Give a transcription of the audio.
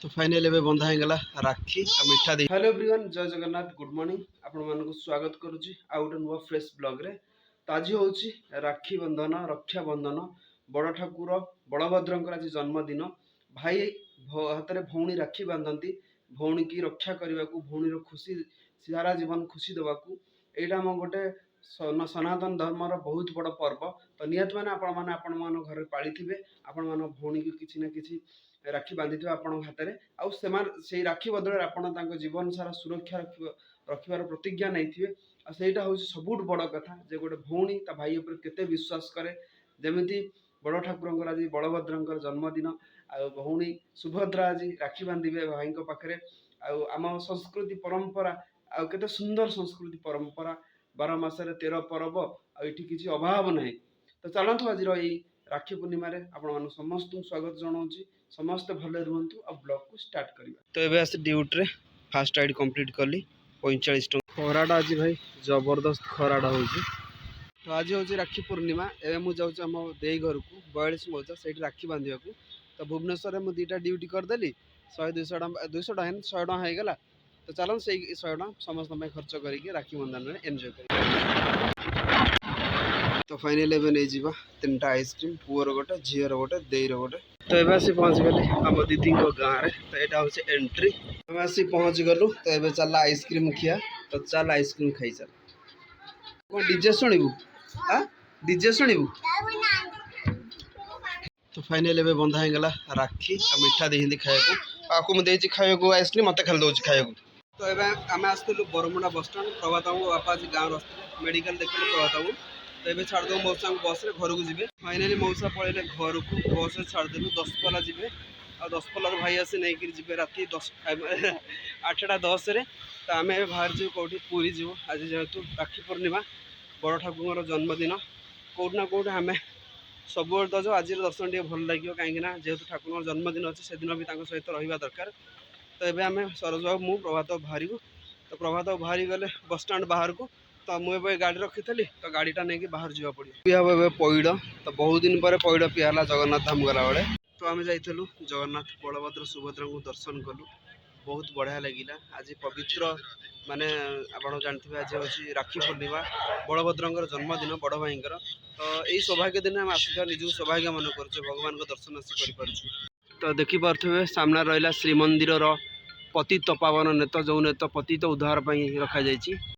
तो फाइनल एवं बंधा होगा राखी आ मिठा दे। हेलो एवरीवन, जय जगन्नाथ, गुड मॉर्निंग। आपण मानक स्वागत करुच्ची आउ गोटे नुआ फ्रेश ब्लॉग रे। तो आज हूँ राखी बंधन, रक्षा बंधन, बड़ ठाकुर बलभद्र आज जन्मदिन। भाई हाथ में भौणी राखी बांधती भौणी की रक्षा करने को, भौणी खुशी सारा जीवन खुशी देवाक। यहाँ आम गोटे सनातन धर्मर बहुत बड़ पर्व। तो निहत मैंने आपण मान घर पाली थे, आपण मान भौणी की किसी ना किसी राखी बांधि आपण हाथ में से राखी बदल आप जीवन सारा सुरक्षा रखार प्रतिज्ञा नहीं थे। आईटा हूँ सबुठ बड़ कथा जे गोटे भौणी ता भाई उपर केते विश्वास करे। जमीती बड़ ठाकुर आज बलभद्र जन्मदिन, आ भौणी सुभद्रा आज राखी बांधे भाई पाखे। आम संस्कृति परंपरा आते सुंदर संस्कृति परंपरा 12 मासरे 13 पर्व आठी किसी अभाव ना। तो चलतु आज राखी पूर्णिम आपण समस्त स्वागत जनाऊँ। समस्ते भले रुहतु आ ब्लॉग को स्टार्ट करिबा। तो एबे आसे ड्यूटी रे फास्ट राइड कंप्लीट करली 45 टका। खराटा आज भाई जबरदस्त खराटा होची। तो आज होची राखी पूर्णिमा। एबे मु जाउछ हम देई घर को 42 मौजा सेठी राखी बांधिया को। तो भुवनेश्वर में मु दीटा ड्यूटी कर देली 100 200 टका 200 टका 100 टका हे गेला। तो चलन से 100 टका समस्त में खर्च करके राखी बंधन में एंजॉय करी। तो फाइनल एबे नै जीवा 3टा आइसक्रीम, पुअर गोटे, झीर गोटे, देईर गोटे। तो ये आसी पहुँच गली आम दीदी गाँव में। तो यहाँ हूँ एंट्री। आम आसी पहुँच गलु। तो ये चल आइसक्रीम खिया। तो चल आइसक्रीम खाई चल। कौन डीजे शुणु? हाँ डीजे शुणु। तो फाइनल एबे बंधा होगा राखी आ मिठा देती खाया आपको मुझे खाया आइसक्रीम मत खाली दूसरी खाया। तो ये आम आसलु बरमुंडा बस स्टाण। प्रभात बाबू बापा आज गाँव रस्ते मेडिकल देखिए प्रभात बाबू। तो ये छाड़ दो मौसा बस रे घर को जी। फाइनाली मौसा पड़े घर को बस छाड़देलु 10 जी। आ 10 भाई आसी नहीं जी राति 8टा 10 रे। तो आम बाहर जीव कौटी पूरी जीव आज जेहेतु राखी पूर्णिमा बड़ ठाकुर जन्मदिन। कौटना कौट आम सब दज आज दर्शन टे भल लगे कहीं जेहेतु ठाकुर जन्मदिन अच्छे से दिन भी सहित रहा दरकार। तो ये आम सरोज बाबू मु प्रभात बाहर को। तो प्रभात बाहरी गले बस स्टाण बाहर को। तो मुझे गाड़ी रखी थी। तो गाड़ीटा नहीं बाहर जावा पड़े पीहा पैड़। तो बहुत दिन पर पैड़ पीहाला जगन्नाथ धाम गला बेले। तो आम जाइलु जगन्नाथ बलभद्र सुभद्रा को दर्शन कलु। बहुत बढ़िया लगिला। आज पवित्र माने आप जानते आज हूँ राखी पूर्णिमा बलभद्र जन्मदिन बड़ भाई। तो यही सौभाग्य दिन आम आसिक निज सौभाग्य मन कर भगवान को दर्शन आसी कर। तो देखिपे सामने रहा श्रीमंदिर पतित पावन नेत जो नेत पतित उद्धार रखा जाइए।